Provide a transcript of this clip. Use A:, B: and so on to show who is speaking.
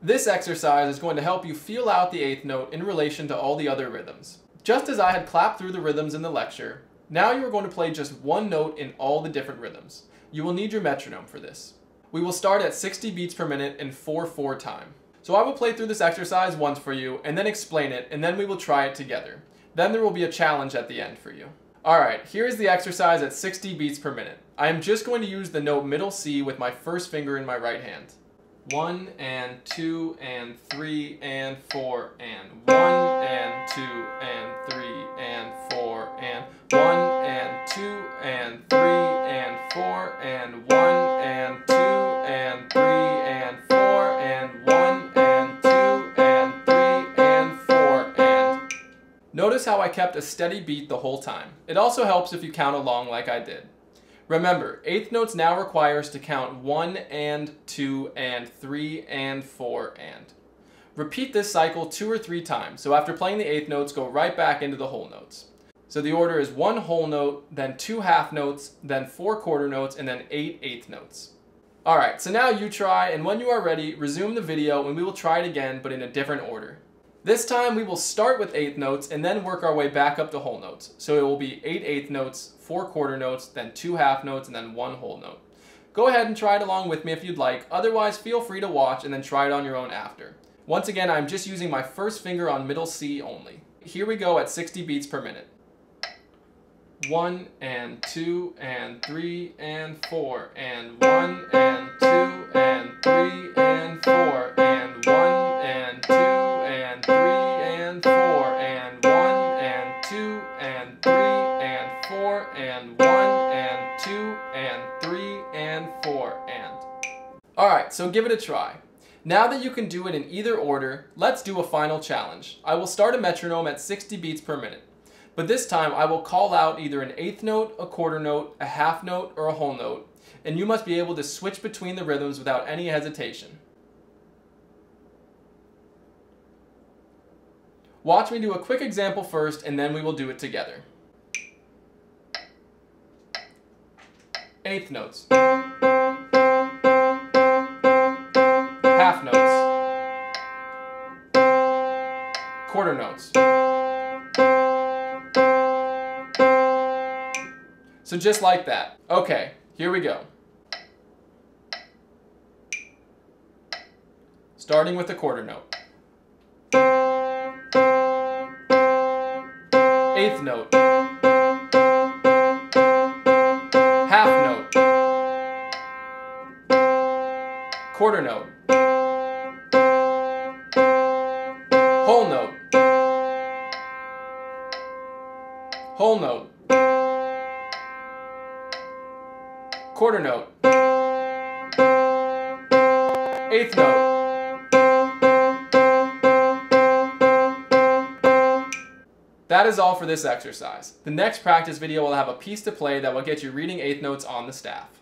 A: This exercise is going to help you feel out the eighth note in relation to all the other rhythms. Just as I had clapped through the rhythms in the lecture, now you are going to play just one note in all the different rhythms. You will need your metronome for this. We will start at 60 beats per minute in 4/4 time. So I will play through this exercise once for you and then explain it, and then we will try it together. Then there will be a challenge at the end for you. Alright, here is the exercise at 60 beats per minute. I am just going to use the note middle C with my first finger in my right hand. 1 and 2 and 3 and 4 and 1 and 2 and 3 and 4 and 1 and 2 and 3 and 4 and 1 and 2 and 3 and 4 and 1 and 2 and 3 and 4 and... Notice how I kept a steady beat the whole time. It also helps if you count along like I did. Remember, eighth notes now require us to count 1 and 2 and 3 and 4 and. Repeat this cycle 2 or 3 times, so after playing the eighth notes, go right back into the whole notes. So the order is 1 whole note, then 2 half notes, then 4 quarter notes, and then 8 eighth notes. Alright, so now you try, and when you are ready, resume the video and we will try it again, but in a different order. This time we will start with eighth notes and then work our way back up to whole notes. So it will be 8 eighth notes, 4 quarter notes, then 2 half notes, and then 1 whole note. Go ahead and try it along with me if you'd like, otherwise feel free to watch and then try it on your own after. Once again, I'm just using my first finger on middle C only. Here we go at 60 beats per minute. 1 and 2 and 3 and 4 and 1 and 2 and 3 and 4 and 1 and 2 and 3 and 4 and 1 and 2 and 3 and 4 and 1 and 2 and 3 and 4 and... Alright, so give it a try. Now that you can do it in either order, let's do a final challenge. I will start a metronome at 60 beats per minute. But this time I will call out either an eighth note, a quarter note, a half note, or a whole note, and you must be able to switch between the rhythms without any hesitation. Watch me do a quick example first, and then we will do it together. Eighth notes. Half notes. Quarter notes. So just like that. Okay, here we go. Starting with the quarter note. Eighth note. Half note. Quarter note. Whole note. Whole note. Quarter note. Eighth note. That is all for this exercise. The next practice video will have a piece to play that will get you reading eighth notes on the staff.